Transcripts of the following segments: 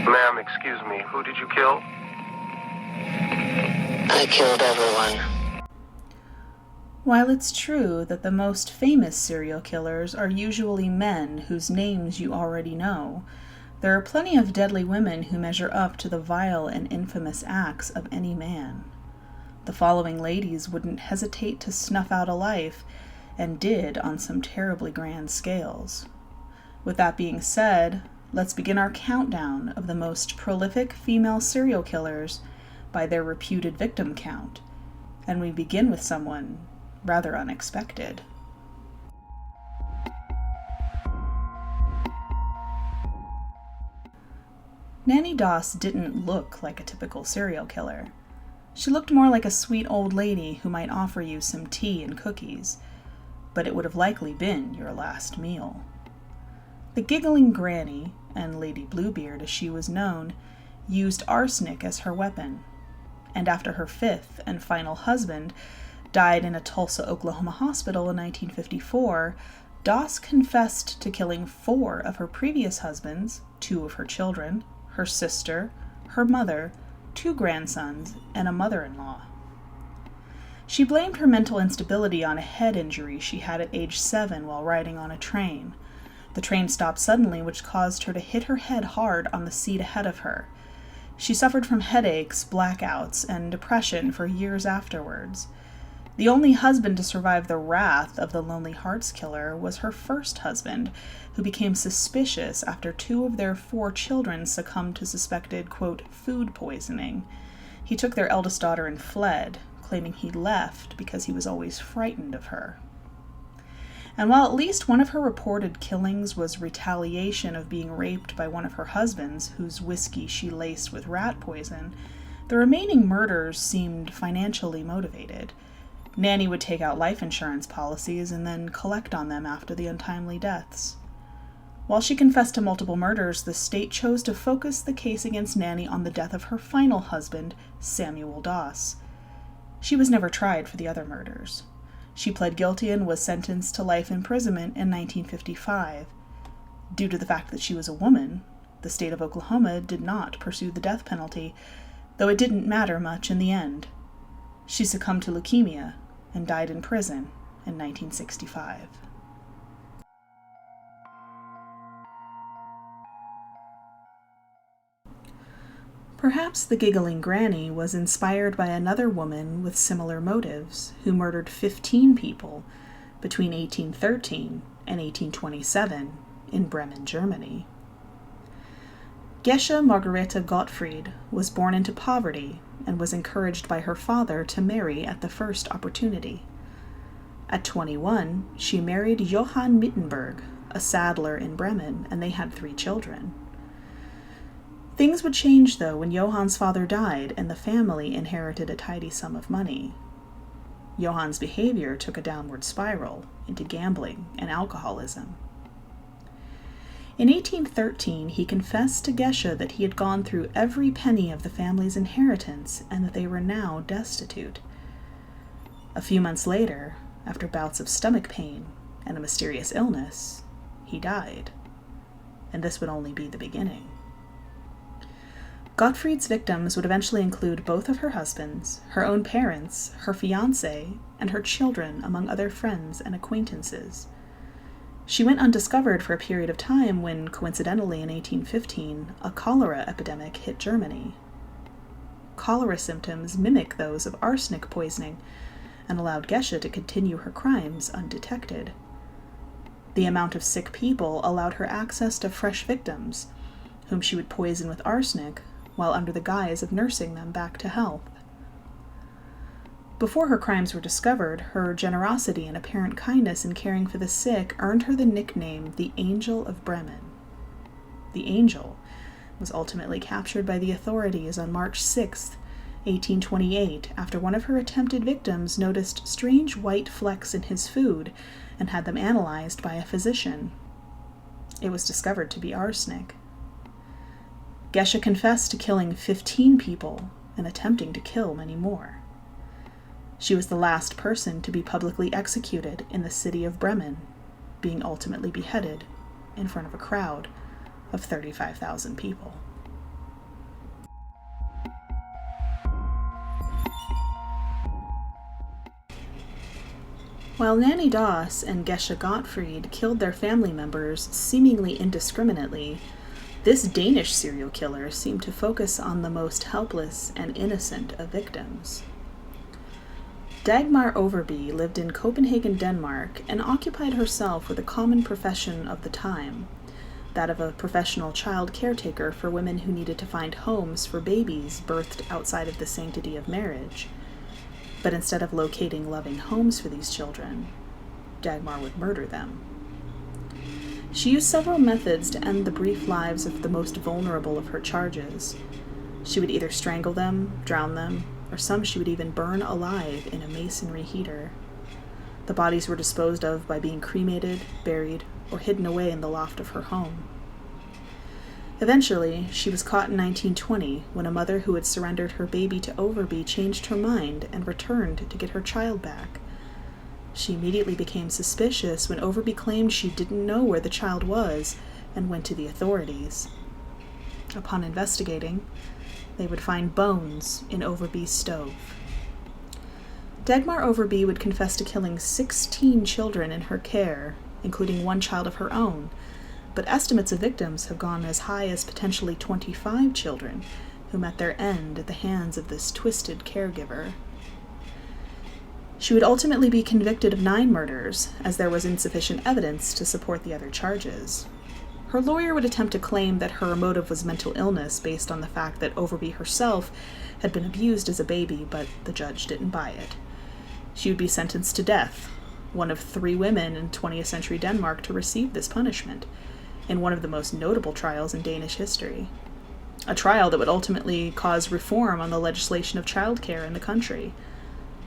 Ma'am, excuse me, who did you kill? I killed everyone. While it's true that the most famous serial killers are usually men whose names you already know, there are plenty of deadly women who measure up to the vile and infamous acts of any man. The following ladies wouldn't hesitate to snuff out a life, and did on some terribly grand scales. With that being said, let's begin our countdown of the most prolific female serial killers by their reputed victim count, and we begin with someone rather unexpected. Nanny Doss didn't look like a typical serial killer. She looked more like a sweet old lady who might offer you some tea and cookies, but it would have likely been your last meal. The giggling granny, and Lady Bluebeard as she was known, used arsenic as her weapon, and after her fifth and final husband died in a Tulsa, Oklahoma hospital in 1954, Doss confessed to killing 4 of her previous husbands, 2 of her children, her sister, her mother, 2 grandsons, and a mother-in-law. She blamed her mental instability on a head injury she had at age 7 while riding on a train. The train stopped suddenly, which caused her to hit her head hard on the seat ahead of her. She suffered from headaches, blackouts, and depression for years afterwards. The only husband to survive the wrath of the Lonely Hearts Killer was her first husband, who became suspicious after 2 of their 4 children succumbed to suspected, quote, food poisoning. He took their eldest daughter and fled, claiming he left because he was always frightened of her. And while at least one of her reported killings was retaliation of being raped by one of her husbands, whose whiskey she laced with rat poison, the remaining murders seemed financially motivated. Nanny would take out life insurance policies and then collect on them after the untimely deaths. While she confessed to multiple murders, the state chose to focus the case against Nanny on the death of her final husband, Samuel Doss. She was never tried for the other murders. She pled guilty and was sentenced to life imprisonment in 1955. Due to the fact that she was a woman, the state of Oklahoma did not pursue the death penalty, though it didn't matter much in the end. She succumbed to leukemia and died in prison in 1965. Perhaps the giggling granny was inspired by another woman with similar motives who murdered 15 people between 1813 and 1827 in Bremen, Germany. GESHA Margareta Gottfried was born into poverty and was encouraged by her father to marry at the first opportunity. At 21, she married Johann Mittenberg, a saddler in Bremen, and they had 3 children. Things would change, though, when Johann's father died and the family inherited a tidy sum of money. Johann's behavior took a downward spiral into gambling and alcoholism. In 1813, he confessed to GESHA that he had gone through every penny of the family's inheritance and that they were now destitute. A few months later, after bouts of stomach pain and a mysterious illness, he died. And this would only be the beginning. Gottfried's victims would eventually include both of her husbands, her own parents, her fiancé, and her children, among other friends and acquaintances. She went undiscovered for a period of time when, coincidentally in 1815, a cholera epidemic hit Germany. Cholera symptoms mimic those of arsenic poisoning and allowed GESHA to continue her crimes undetected. The amount of sick people allowed her access to fresh victims, whom she would poison with arsenic while under the guise of nursing them back to health. Before her crimes were discovered, her generosity and apparent kindness in caring for the sick earned her the nickname the Angel of Bremen. The Angel was ultimately captured by the authorities on March 6, 1828, after one of her attempted victims noticed strange white flecks in his food and had them analyzed by a physician. It was discovered to be arsenic. GESHA confessed to killing 15 people and attempting to kill many more. She was the last person to be publicly executed in the city of Bremen, being ultimately beheaded in front of a crowd of 35,000 people. While Nanny DOSS and GESHA GOTTFRIED killed their family members seemingly indiscriminately, this Danish serial killer seemed to focus on the most helpless and innocent of victims. Dagmar Overby lived in Copenhagen, Denmark, and occupied herself with a common profession of the time, that of a professional child caretaker for women who needed to find homes for babies birthed outside of the sanctity of marriage. But instead of locating loving homes for these children, Dagmar would murder them. She used several methods to end the brief lives of the most vulnerable of her charges. She would either strangle them, drown them, or some she would even burn alive in a masonry heater. The bodies were disposed of by being cremated, buried, or hidden away in the loft of her home. Eventually, she was caught in 1920 when a mother who had surrendered her baby to Overby changed her mind and returned to get her child back. She immediately became suspicious when Overby claimed she didn't know where the child was and went to the authorities. Upon investigating, they would find bones in Overby's stove. Dagmar Overby would confess to killing 16 children in her care, including one child of her own, but estimates of victims have gone as high as potentially 25 children who met their end at the hands of this twisted caregiver. She would ultimately be convicted of 9 murders, as there was insufficient evidence to support the other charges. Her lawyer would attempt to claim that her motive was mental illness based on the fact that Overby herself had been abused as a baby, but the judge didn't buy it. She would be sentenced to death, one of 3 women in 20th century Denmark to receive this punishment, in one of the most notable trials in Danish history. A trial that would ultimately cause reform on the legislation of childcare in the country.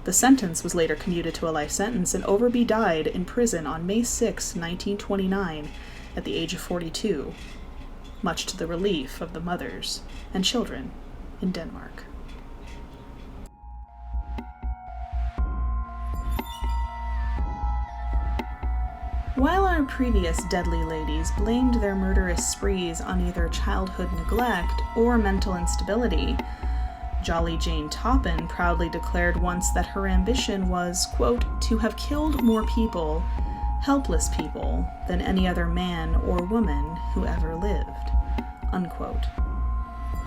The sentence was later commuted to a life sentence, and Overby died in prison on May 6, 1929, at the age of 42, much to the relief of the mothers and children in Denmark. While our previous deadly ladies blamed their murderous sprees on either childhood neglect or mental instability, Jolly Jane Toppin proudly declared once that her ambition was, quote, to have killed more people, helpless people, than any other man or woman who ever lived, unquote.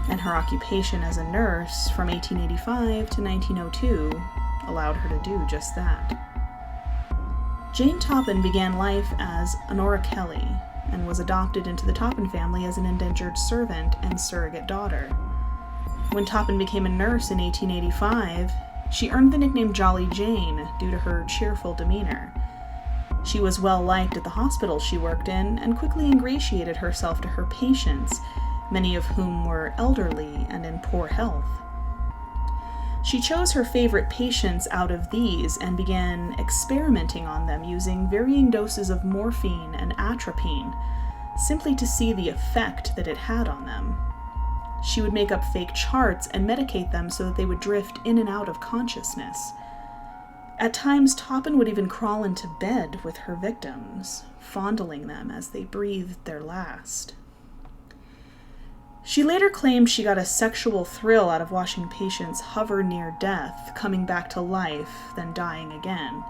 And her occupation as a nurse from 1885 to 1902 allowed her to do just that. Jane Toppin began life as Honora Kelly and was adopted into the Toppin family as an indentured servant and surrogate daughter. When Toppin became a nurse in 1885, she earned the nickname Jolly Jane due to her cheerful demeanor. She was well liked at the hospital she worked in and quickly ingratiated herself to her patients, many of whom were elderly and in poor health. She chose her favorite patients out of these and began experimenting on them using varying doses of morphine and atropine, simply to see the effect that it had on them. She would make up fake charts and medicate them so that they would drift in and out of consciousness. At times, Toppin would even crawl into bed with her victims, fondling them as they breathed their last. She later claimed she got a sexual thrill out of watching patients hover near death, coming back to life, then dying again.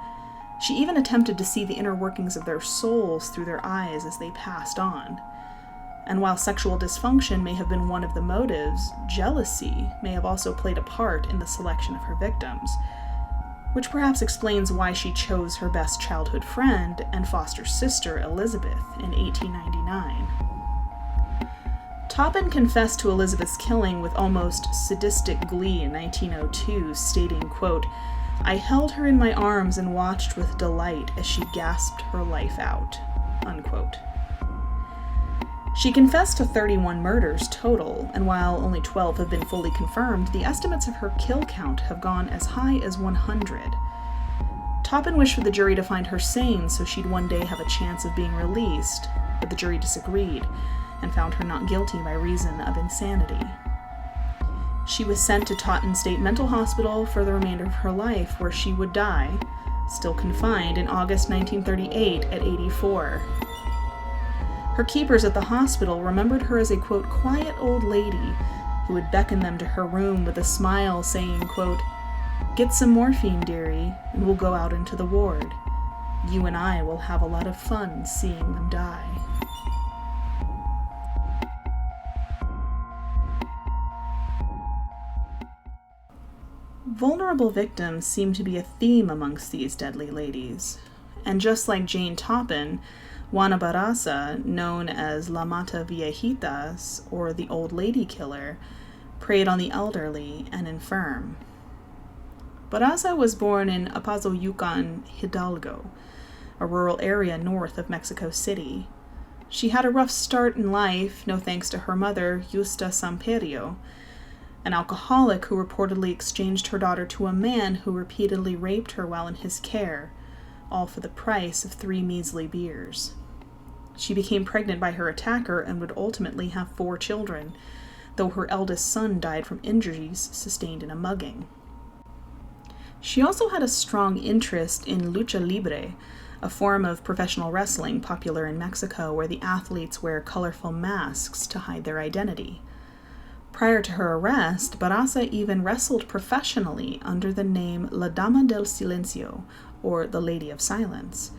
She even attempted to see the inner workings of their souls through their eyes as they passed on. And while sexual dysfunction may have been one of the motives, jealousy may have also played a part in the selection of her victims, which perhaps explains why she chose her best childhood friend and foster sister Elizabeth in 1899. Toppin confessed to Elizabeth's killing with almost sadistic glee in 1902, stating, quote, "I held her in my arms and watched with delight as she gasped her life out," unquote. She confessed to 31 murders total, and while only 12 have been fully confirmed, the estimates of her kill count have gone as high as 100. Toppin wished for the jury to find her sane so she'd one day have a chance of being released, but the jury disagreed and found her not guilty by reason of insanity. She was sent to Taunton State Mental Hospital for the remainder of her life, where she would die, still confined, in August 1938 at 84. Her keepers at the hospital remembered her as a, quote, quiet old lady who would beckon them to her room with a smile saying, quote, "Get some morphine, dearie, and we'll go out into the ward. You and I will have a lot of fun seeing them die. Vulnerable victims seem to be a theme amongst these deadly ladies, and just like Jane Toppin, Juana Barasa, known as La Mata Viejitas, or the Old Lady Killer, preyed on the elderly and infirm. Barasa was born in Apazoyucan, Hidalgo, a rural area north of Mexico City. She had a rough start in life, no thanks to her mother, Justa Samperio, an alcoholic who reportedly exchanged her daughter to a man who repeatedly raped her while in his care, all for the price of 3 measly beers. She became pregnant by her attacker and would ultimately have 4 children, though her eldest son died from injuries sustained in a mugging. She also had a strong interest in lucha libre, a form of professional wrestling popular in Mexico where the athletes wear colorful masks to hide their identity. Prior to her arrest, Barasa even wrestled professionally under the name La Dama del Silencio, or the Lady of Silence,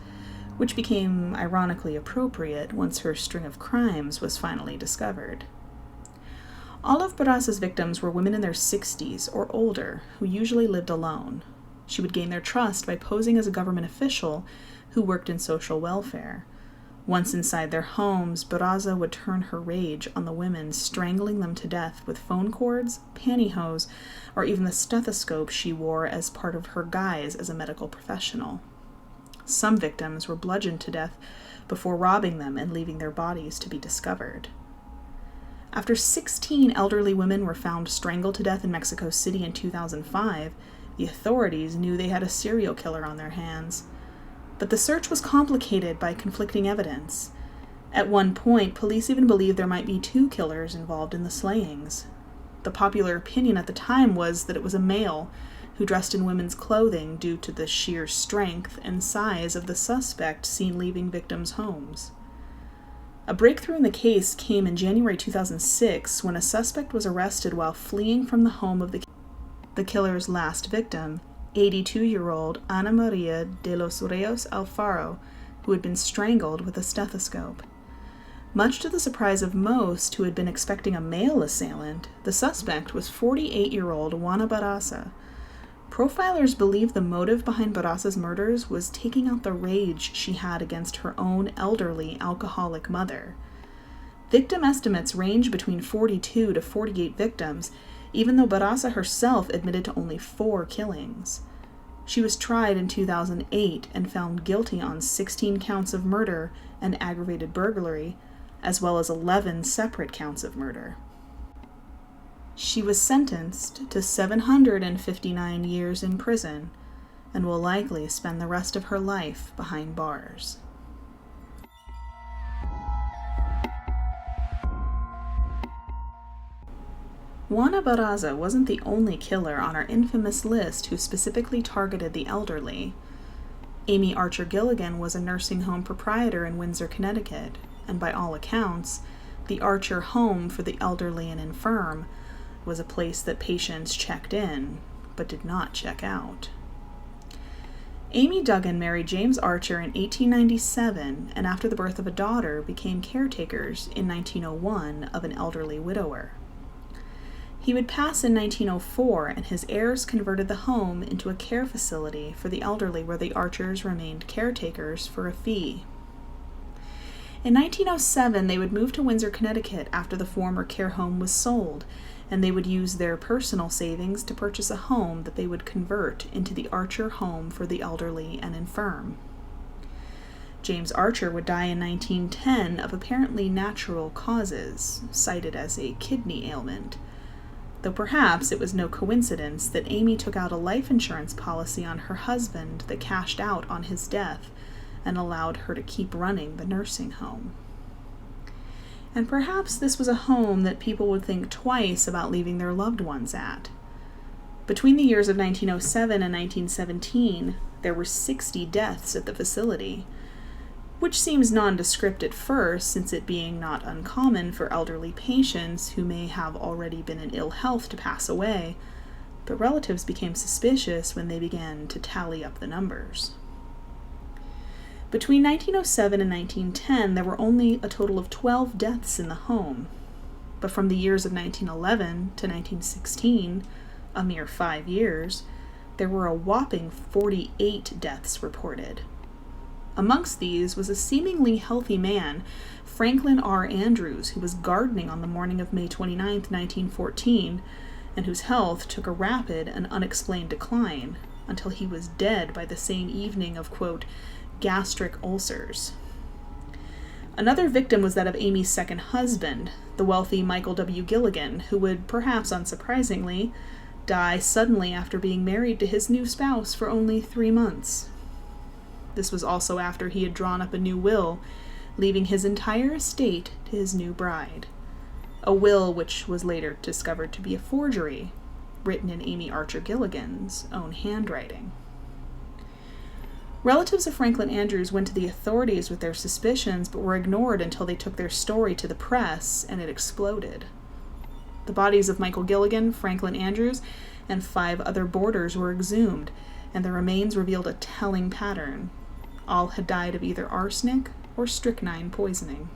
which became ironically appropriate once her string of crimes was finally discovered. All of Barasa's victims were women in their 60s or older who usually lived alone. She would gain their trust by posing as a government official who worked in social welfare. Once inside their homes, Barasa would turn her rage on the women, strangling them to death with phone cords, pantyhose, or even the stethoscope she wore as part of her guise as a medical professional. Some victims were bludgeoned to death before robbing them and leaving their bodies to be discovered. After 16 elderly women were found strangled to death in Mexico City in 2005, the authorities knew they had a serial killer on their hands. But the search was complicated by conflicting evidence. At one point, police even believed there might be 2 killers involved in the slayings. The popular opinion at the time was that it was a male who dressed in women's clothing due to the sheer strength and size of the suspect seen leaving victims' homes. A breakthrough in the case came in January 2006 when a suspect was arrested while fleeing from the home of the killer's last victim, 82-year-old Ana Maria de los Reyes Alfaro, who had been strangled with a stethoscope. Much to the surprise of most who had been expecting a male assailant, the suspect was 48-year-old Juana Barasa. Profilers believe the motive behind Barasa's murders was taking out the rage she had against her own elderly alcoholic mother. Victim estimates range between 42 to 48 victims, even though Barasa herself admitted to only 4 killings. She was tried in 2008 and found guilty on 16 counts of murder and aggravated burglary, as well as 11 separate counts of murder. She was sentenced to 759 years in prison and will likely spend the rest of her life behind bars. Juana Barasa wasn't the only killer on our infamous list who specifically targeted the elderly. Amy Archer Gilligan was a nursing home proprietor in Windsor, Connecticut, and by all accounts, the Archer Home for the Elderly and Infirm was a place that patients checked in, but did not check out. Amy Duggan married James Archer in 1897, and after the birth of a daughter, became caretakers in 1901 of an elderly widower. He would pass in 1904, and his heirs converted the home into a care facility for the elderly where the Archers remained caretakers for a fee. In 1907, they would move to Windsor, Connecticut after the former care home was sold, and they would use their personal savings to purchase a home that they would convert into the Archer Home for the Elderly and Infirm. James Archer would die in 1910 of apparently natural causes, cited as a kidney ailment, though perhaps it was no coincidence that Amy took out a life insurance policy on her husband that cashed out on his death and allowed her to keep running the nursing home. And perhaps this was a home that people would think twice about leaving their loved ones at. Between the years of 1907 and 1917, there were 60 deaths at the facility, which seems nondescript at first, since it being not uncommon for elderly patients who may have already been in ill health to pass away, but relatives became suspicious when they began to tally up the numbers. Between 1907 and 1910, there were only a total of 12 deaths in the home. But from the years of 1911 to 1916, a mere 5 years, there were a whopping 48 deaths reported. Amongst these was a seemingly healthy man, Franklin R. Andrews, who was gardening on the morning of May 29, 1914, and whose health took a rapid and unexplained decline until he was dead by the same evening of, quote, gastric ulcers. Another victim was that of Amy's second husband, the wealthy Michael W. Gilligan, who would, perhaps unsurprisingly, die suddenly after being married to his new spouse for only 3 months. This was also after he had drawn up a new will, leaving his entire estate to his new bride. A will which was later discovered to be a forgery, written in Amy Archer Gilligan's own handwriting. Relatives of Franklin Andrews went to the authorities with their suspicions, but were ignored until they took their story to the press, and it exploded. The bodies of Michael Gilligan, Franklin Andrews, and 5 other boarders were exhumed, and the remains revealed a telling pattern. All had died of either arsenic or strychnine poisoning.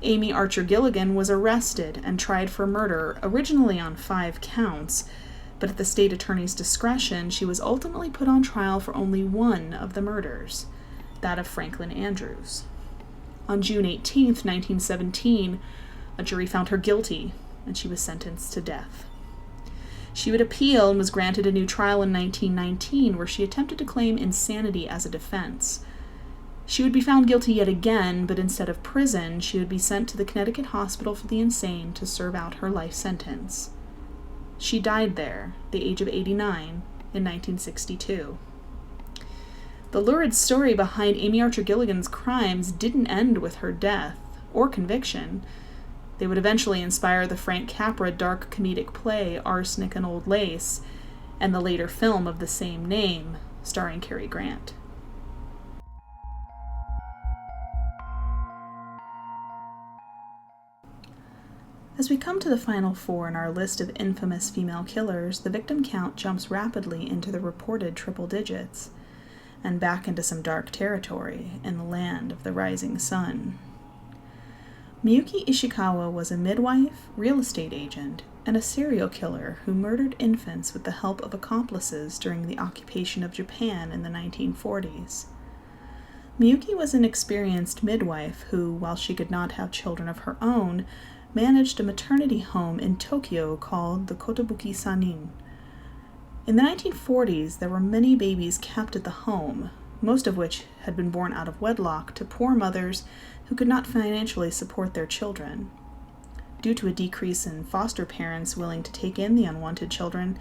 Amy Archer Gilligan was arrested and tried for murder, originally on 5 counts, but at the state attorney's discretion, she was ultimately put on trial for only 1 of the murders, that of Franklin Andrews. On June 18, 1917, a jury found her guilty, and she was sentenced to death. She would appeal and was granted a new trial in 1919, where she attempted to claim insanity as a defense. She would be found guilty yet again, but instead of prison, she would be sent to the Connecticut Hospital for the Insane to serve out her life sentence. She died there, the age of 89, in 1962. The lurid story behind Amy Archer Gilligan's crimes didn't end with her death, or conviction. They would eventually inspire the Frank Capra dark comedic play Arsenic and Old Lace, and the later film of the same name, starring Cary Grant. As we come to the final 4 in our list of infamous female killers, the victim count jumps rapidly into the reported triple digits, and back into some dark territory in the land of the rising sun. Miyuki Ishikawa was a midwife, real estate agent, and a serial killer who murdered infants with the help of accomplices during the occupation of Japan in the 1940s. Miyuki was an experienced midwife who, while she could not have children of her own, managed a maternity home in Tokyo called the Kotobuki Sanin. In the 1940s, there were many babies kept at the home, most of which had been born out of wedlock to poor mothers who could not financially support their children. Due to a decrease in foster parents willing to take in the unwanted children,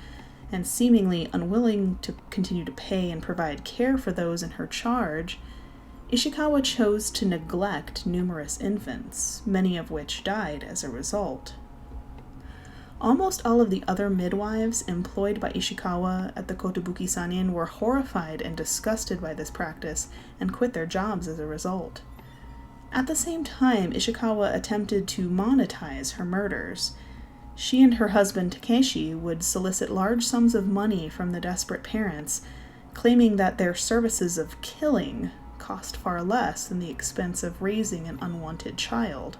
and seemingly unwilling to continue to pay and provide care for those in her charge, Ishikawa chose to neglect numerous infants, many of which died as a result. Almost all of the other midwives employed by Ishikawa at the Kotobuki Sanin were horrified and disgusted by this practice and quit their jobs as a result. At the same time, Ishikawa attempted to monetize her murders. She and her husband Takeshi would solicit large sums of money from the desperate parents, claiming that their services of killing cost far less than the expense of raising an unwanted child.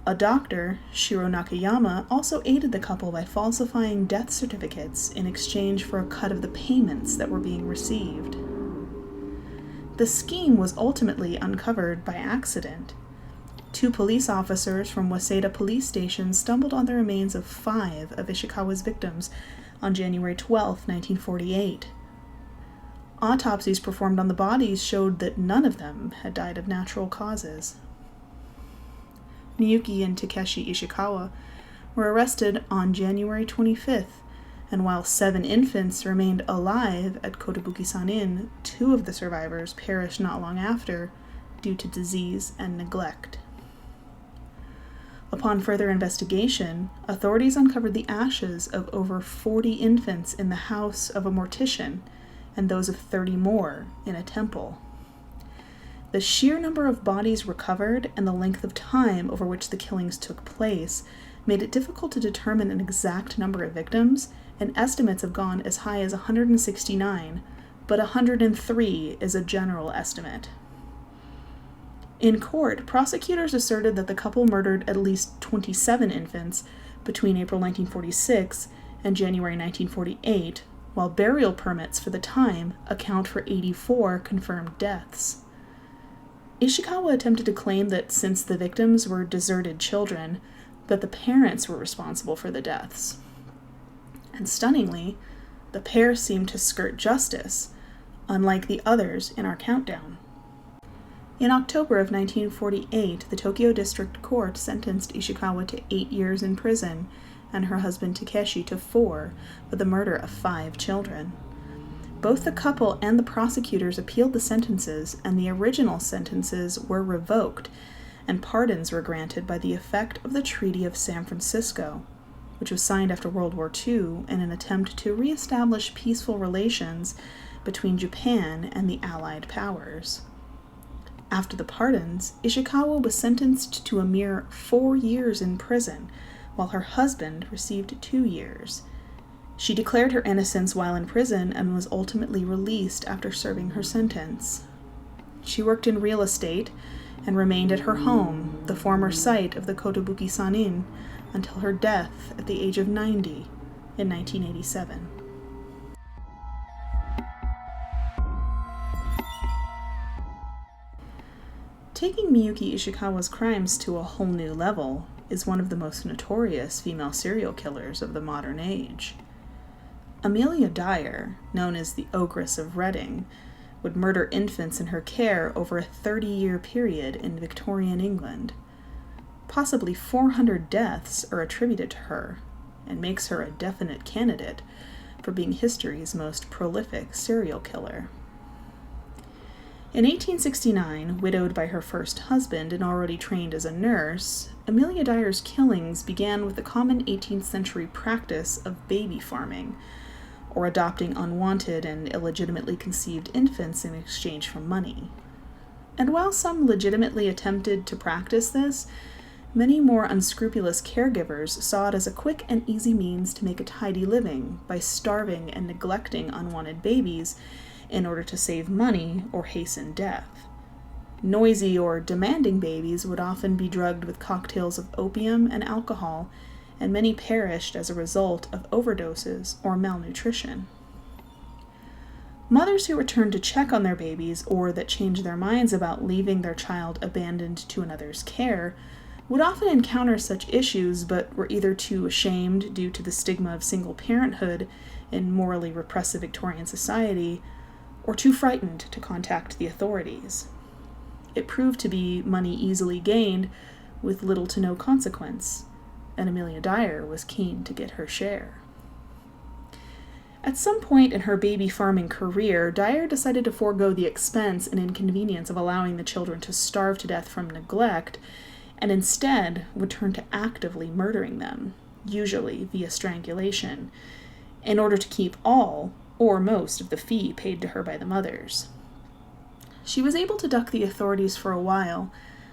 A doctor, Shiro Nakayama, also aided the couple by falsifying death certificates in exchange for a cut of the payments that were being received. The scheme was ultimately uncovered by accident. 2 police officers from Waseda Police Station stumbled on the remains of 5 of Ishikawa's victims on January 12, 1948. Autopsies performed on the bodies showed that none of them had died of natural causes. Miyuki and Takeshi Ishikawa were arrested on January 25th, and while 7 infants remained alive at Kotobuki Sanin, 2 of the survivors perished not long after due to disease and neglect. Upon further investigation, authorities uncovered the ashes of over 40 infants in the house of a mortician and those of 30 more in a temple. The sheer number of bodies recovered and the length of time over which the killings took place made it difficult to determine an exact number of victims, and estimates have gone as high as 169, but 103 is a general estimate. In court, prosecutors asserted that the couple murdered at least 27 infants between April 1946 and January 1948, while burial permits for the time account for 84 confirmed deaths. Ishikawa attempted to claim that since the victims were deserted children, that the parents were responsible for the deaths. And stunningly, the pair seemed to skirt justice, unlike the others in our countdown. In October of 1948, the Tokyo District Court sentenced Ishikawa to 8 years in prison and her husband Takeshi to 4 for the murder of 5 children. Both the couple and the prosecutors appealed the sentences, and the original sentences were revoked, and pardons were granted by the effect of the Treaty of San Francisco, which was signed after World War II in an attempt to reestablish peaceful relations between Japan and the Allied powers. After the pardons, Ishikawa was sentenced to a mere 4 years in prison, while her husband received 2 years. She declared her innocence while in prison and was ultimately released after serving her sentence. She worked in real estate and remained at her home, the former site of the Kotobuki-san Inn, until her death at the age of 90 in 1987. Taking Miyuki Ishikawa's crimes to a whole new level is one of the most notorious female serial killers of the modern age. Emilia Dyer, known as the Ogress of Reading, would murder infants in her care over a 30-year period in Victorian England. Possibly 400 deaths are attributed to her, and makes her a definite candidate for being history's most prolific serial killer. In 1869, widowed by her first husband and already trained as a nurse, Emilia Dyer's killings began with the common 18th century practice of baby farming, or adopting unwanted and illegitimately conceived infants in exchange for money. And while some legitimately attempted to practice this, many more unscrupulous caregivers saw it as a quick and easy means to make a tidy living by starving and neglecting unwanted babies in order to save money or hasten death. Noisy or demanding babies would often be drugged with cocktails of opium and alcohol, and many perished as a result of overdoses or malnutrition. Mothers who returned to check on their babies or that changed their minds about leaving their child abandoned to another's care would often encounter such issues, but were either too ashamed due to the stigma of single parenthood in morally repressive Victorian society, or too frightened to contact the authorities. It proved to be money easily gained with little to no consequence, and Emilia Dyer was keen to get her share. At some point in her baby farming career, Dyer decided to forego the expense and inconvenience of allowing the children to starve to death from neglect, and instead would turn to actively murdering them, usually via strangulation, in order to keep all or most of the fee paid to her by the mothers. She was able to duck the authorities for a while,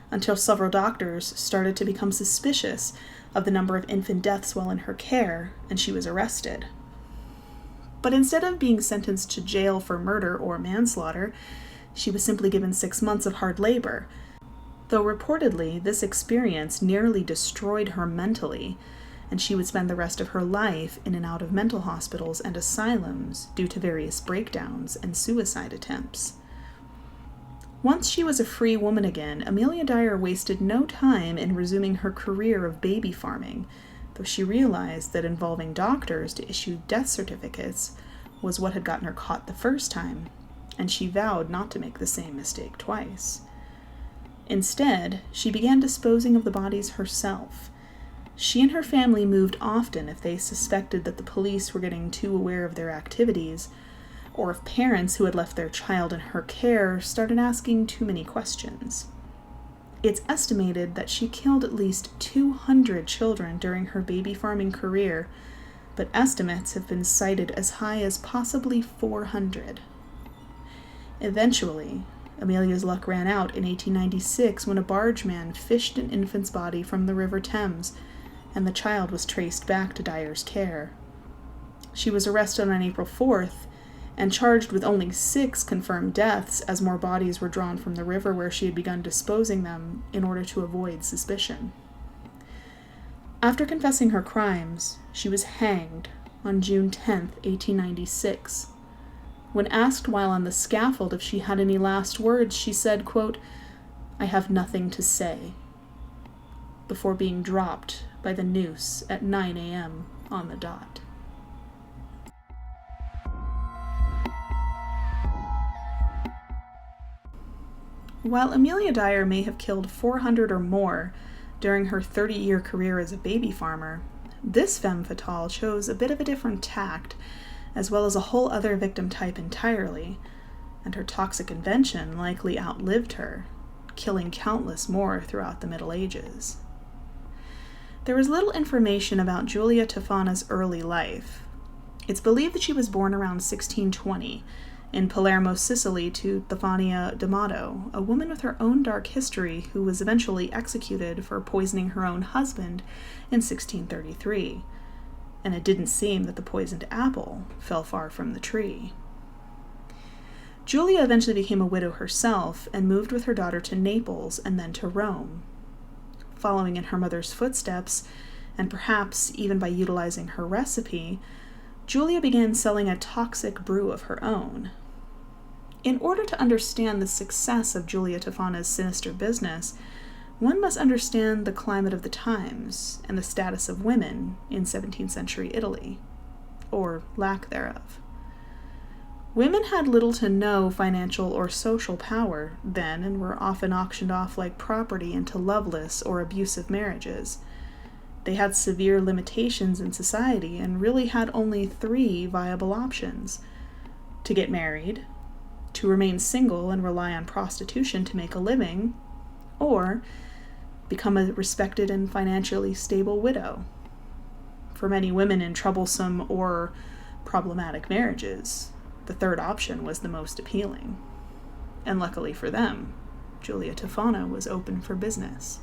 until several doctors started to become suspicious of the number of infant deaths while in her care, and she was arrested. But instead of being sentenced to jail for murder or manslaughter, she was simply given 6 months of hard labor, though reportedly this experience nearly destroyed her mentally, and she would spend the rest of her life in and out of mental hospitals and asylums due to various breakdowns and suicide attempts. Once she was a free woman again, Emilia Dyer wasted no time in resuming her career of baby farming, though she realized that involving doctors to issue death certificates was what had gotten her caught the first time, and she vowed not to make the same mistake twice. Instead, she began disposing of the bodies herself. She and her family moved often if they suspected that the police were getting too aware of their activities, or if parents who had left their child in her care started asking too many questions. It's estimated that she killed at least 200 children during her baby farming career, but estimates have been cited as high as possibly 400. Eventually, Emilia's luck ran out in 1896 when a bargeman fished an infant's body from the River Thames, and the child was traced back to Dyer's care. She was arrested on April 4th, and charged with only 6 confirmed deaths as more bodies were drawn from the river where she had begun disposing them in order to avoid suspicion. After confessing her crimes, she was hanged on June 10, 1896. When asked while on the scaffold if she had any last words, she said, quote, "I have nothing to say," before being dropped by the noose at 9 a.m. on the dot. While Emilia Dyer may have killed 400 or more during her 30-year career as a baby farmer, this femme fatale chose a bit of a different tact, as well as a whole other victim type entirely, and her toxic invention likely outlived her, killing countless more throughout the Middle Ages. There is little information about Giulia Tefana's early life. It's believed that she was born around 1620 in Palermo, Sicily, to Stefania D'Amato, a woman with her own dark history who was eventually executed for poisoning her own husband in 1633, and it didn't seem that the poisoned apple fell far from the tree. Giulia eventually became a widow herself and moved with her daughter to Naples and then to Rome. Following in her mother's footsteps, and perhaps even by utilizing her recipe, Giulia began selling a toxic brew of her own. In order to understand the success of Giulia Tefana's sinister business, one must understand the climate of the times and the status of women in 17th century Italy, or lack thereof. Women had little to no financial or social power then and were often auctioned off like property into loveless or abusive marriages. They had severe limitations in society and really had only 3 viable options: to get married, to remain single and rely on prostitution to make a living, or become a respected and financially stable widow. For many women in troublesome or problematic marriages, the third option was the most appealing. And luckily for them, Giulia Tefana was open for business.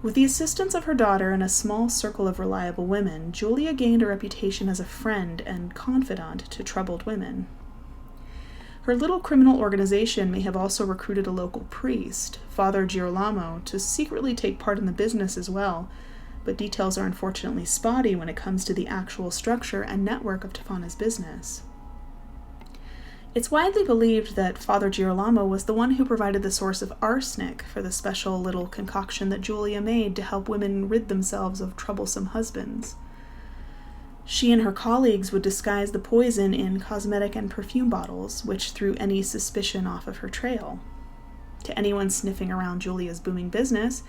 With the assistance of her daughter and a small circle of reliable women, Giulia gained a reputation as a friend and confidant to troubled women. Her little criminal organization may have also recruited a local priest, Father Girolamo, to secretly take part in the business as well, but details are unfortunately spotty when it comes to the actual structure and network of Tefana's business. It's widely believed that Father Girolamo was the one who provided the source of arsenic for the special little concoction that Giulia made to help women rid themselves of troublesome husbands. She and her colleagues would disguise the poison in cosmetic and perfume bottles, which threw any suspicion off of her trail. To anyone sniffing around Giulia's booming business,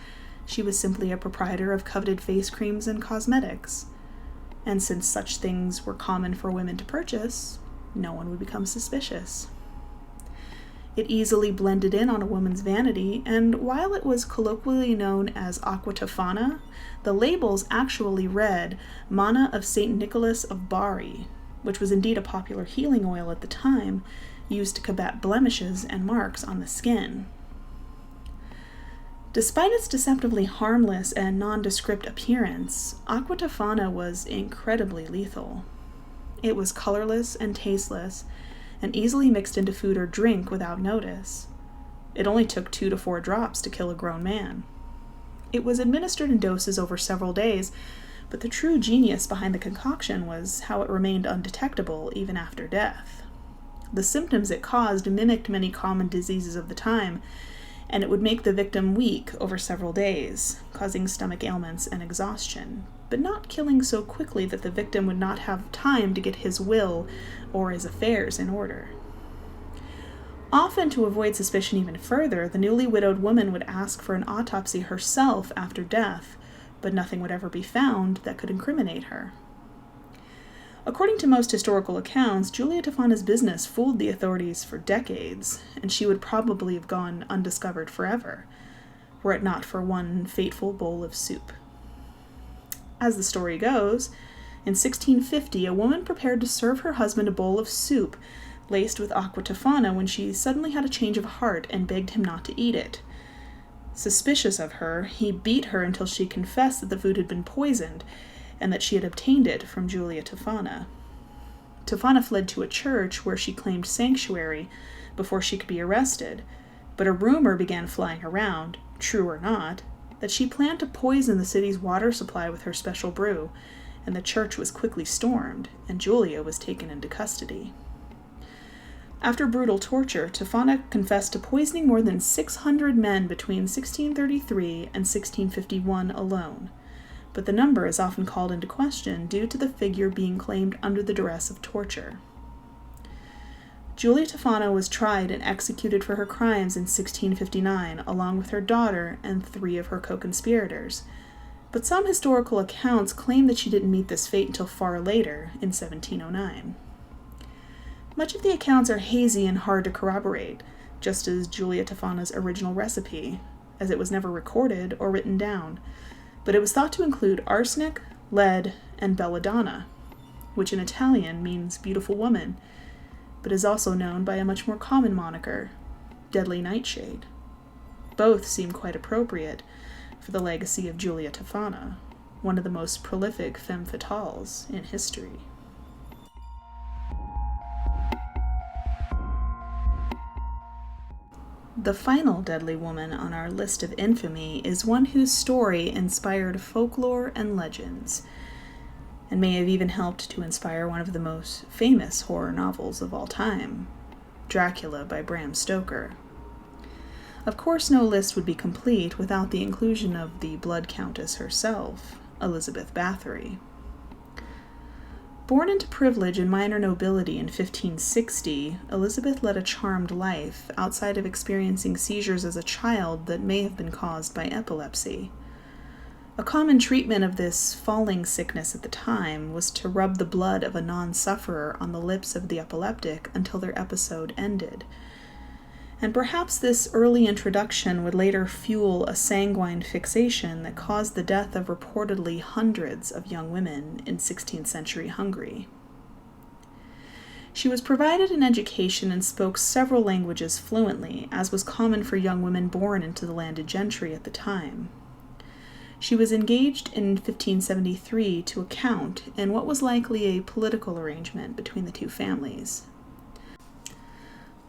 she was simply a proprietor of coveted face creams and cosmetics. And since such things were common for women to purchase, no one would become suspicious. It easily blended in on a woman's vanity, and while it was colloquially known as aqua tefana, the labels actually read Manna of St. Nicholas of Bari, which was indeed a popular healing oil at the time, used to combat blemishes and marks on the skin. Despite its deceptively harmless and nondescript appearance, aqua tefana was incredibly lethal. It was colorless and tasteless, and easily mixed into food or drink without notice. It only took 2 to 4 drops to kill a grown man. It was administered in doses over several days, but the true genius behind the concoction was how it remained undetectable even after death. The symptoms it caused mimicked many common diseases of the time, and it would make the victim weak over several days, causing stomach ailments and exhaustion, but not killing so quickly that the victim would not have time to get his will or his affairs in order. Often, to avoid suspicion even further, the newly widowed woman would ask for an autopsy herself after death, but nothing would ever be found that could incriminate her. According to most historical accounts, Giulia Tefana's business fooled the authorities for decades, and she would probably have gone undiscovered forever, were it not for one fateful bowl of soup. As the story goes, in 1650, a woman prepared to serve her husband a bowl of soup laced with aqua tefana when she suddenly had a change of heart and begged him not to eat it. Suspicious of her, he beat her until she confessed that the food had been poisoned and that she had obtained it from Giulia Tefana. Tefana fled to a church where she claimed sanctuary before she could be arrested, but a rumor began flying around, true or not, that she planned to poison the city's water supply with her special brew, and the church was quickly stormed, and Julia was taken into custody. After brutal torture, Tefana confessed to poisoning more than 600 men between 1633 and 1651 alone, but the number is often called into question due to the figure being claimed under the duress of torture. Julia Tefana was tried and executed for her crimes in 1659, along with her daughter and 3 of her co-conspirators, but some historical accounts claim that she didn't meet this fate until far later, in 1709. Much of the accounts are hazy and hard to corroborate, just as Julia Tefana's original recipe, as it was never recorded or written down, but it was thought to include arsenic, lead, and belladonna, which in Italian means beautiful woman, but is also known by a much more common moniker, deadly nightshade. Both seem quite appropriate for the legacy of Julia Tefana, one of the most prolific femme fatales in history. The final deadly woman on our list of infamy is one whose story inspired folklore and legends, and may have even helped to inspire one of the most famous horror novels of all time, Dracula by Bram Stoker. Of course, no list would be complete without the inclusion of the Blood Countess herself, Elizabeth Bathory. Born into privilege and minor nobility in 1560, Elizabeth led a charmed life outside of experiencing seizures as a child that may have been caused by epilepsy. A common treatment of this falling sickness at the time was to rub the blood of a non-sufferer on the lips of the epileptic until their episode ended. And perhaps this early introduction would later fuel a sanguine fixation that caused the death of reportedly hundreds of young women in 16th century Hungary. She was provided an education and spoke several languages fluently, as was common for young women born into the landed gentry at the time. She was engaged in 1573 to account in what was likely a political arrangement between the two families.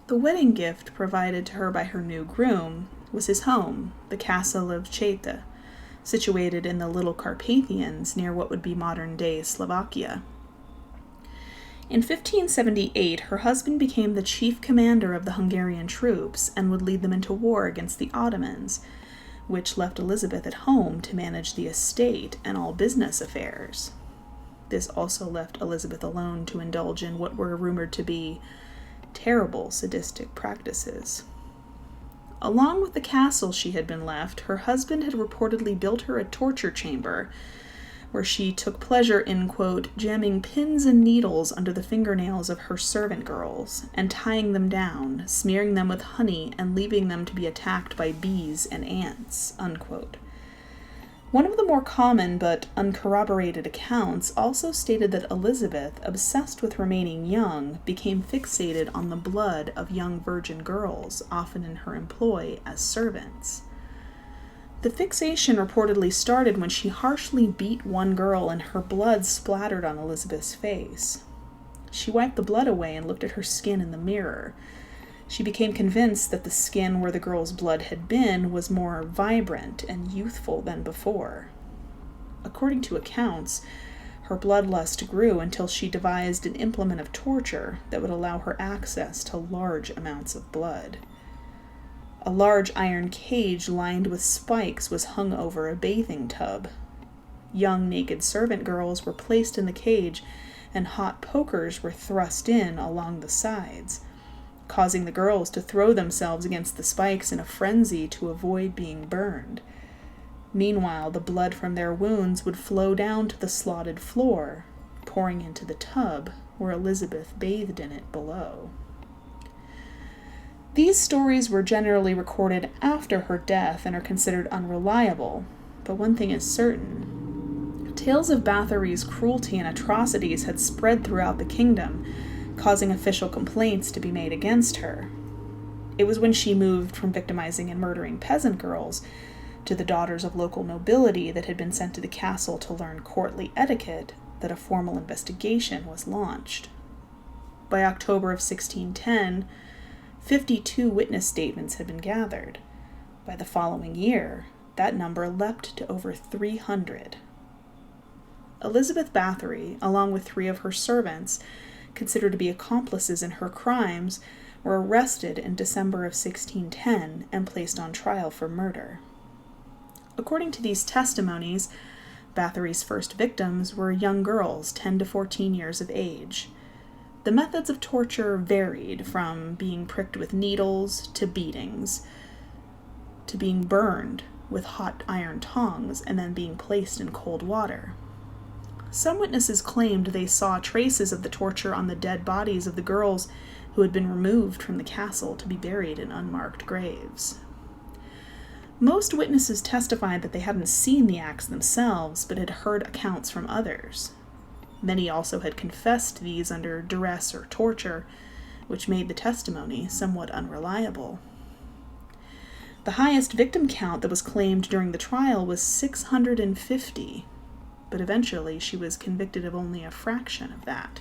The wedding gift provided to her by her new groom was his home, the castle of Cheta, situated in the Little Carpathians near what would be modern-day Slovakia. In 1578, her husband became the chief commander of the Hungarian troops and would lead them into war against the Ottomans, which left Elizabeth at home to manage the estate and all business affairs. This also left Elizabeth alone to indulge in what were rumored to be terrible sadistic practices. Along with the castle she had been left, her husband had reportedly built her a torture chamber where she took pleasure in, quote, jamming pins and needles under the fingernails of her servant girls and tying them down, smearing them with honey, and leaving them to be attacked by bees and ants, unquote. One of the more common but uncorroborated accounts also stated that Elizabeth, obsessed with remaining young, became fixated on the blood of young virgin girls, often in her employ as servants. The fixation reportedly started when she harshly beat one girl and her blood splattered on Elizabeth's face. She wiped the blood away and looked at her skin in the mirror. She became convinced that the skin where the girl's blood had been was more vibrant and youthful than before. According to accounts, her bloodlust grew until she devised an implement of torture that would allow her access to large amounts of blood. A large iron cage lined with spikes was hung over a bathing tub. Young naked servant girls were placed in the cage, and hot pokers were thrust in along the sides, causing the girls to throw themselves against the spikes in a frenzy to avoid being burned. Meanwhile, the blood from their wounds would flow down to the slotted floor, pouring into the tub where Elizabeth bathed in it below. These stories were generally recorded after her death and are considered unreliable, but one thing is certain. Tales of Bathory's cruelty and atrocities had spread throughout the kingdom, causing official complaints to be made against her. It was when she moved from victimizing and murdering peasant girls to the daughters of local nobility that had been sent to the castle to learn courtly etiquette that a formal investigation was launched. By October of 1610, 52 witness statements had been gathered. By the following year, that number leapt to over 300. Elizabeth Bathory, along with 3 of her servants, considered to be accomplices in her crimes, were arrested in December of 1610 and placed on trial for murder. According to these testimonies, Bathory's first victims were young girls, 10 to 14 years of age. The methods of torture varied from being pricked with needles to beatings, to being burned with hot iron tongs and then being placed in cold water. Some witnesses claimed they saw traces of the torture on the dead bodies of the girls who had been removed from the castle to be buried in unmarked graves. Most witnesses testified that they hadn't seen the acts themselves, but had heard accounts from others. Many also had confessed these under duress or torture, which made the testimony somewhat unreliable. The highest victim count that was claimed during the trial was 650, but eventually she was convicted of only a fraction of that.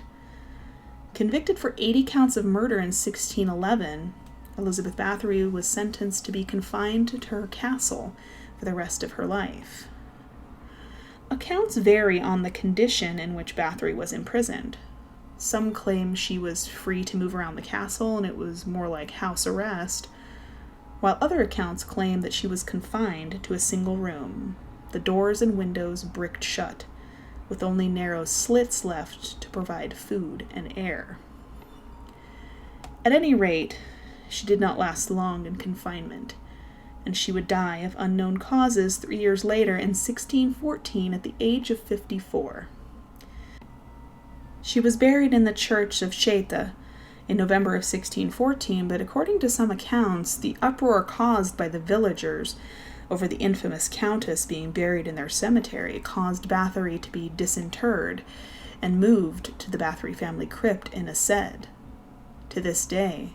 Convicted for 80 counts of murder in 1611, Elizabeth Bathory was sentenced to be confined to her castle for the rest of her life. Accounts vary on the condition in which Bathory was imprisoned. Some claim she was free to move around the castle and it was more like house arrest, while other accounts claim that she was confined to a single room, the doors and windows bricked shut, with only narrow slits left to provide food and air. At any rate, she did not last long in confinement, and she would die of unknown causes 3 years later in 1614 at the age of 54. She was buried in the church of Cheta in November of 1614, but according to some accounts, the uproar caused by the villagers over the infamous countess being buried in their cemetery caused Bathory to be disinterred and moved to the Bathory family crypt in Ased. To this day,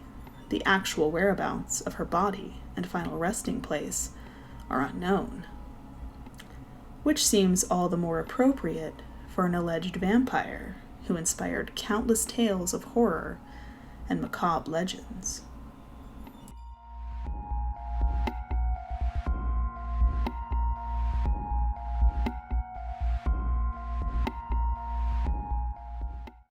the actual whereabouts of her body and final resting place are unknown, which seems all the more appropriate for an alleged vampire who inspired countless tales of horror and macabre legends.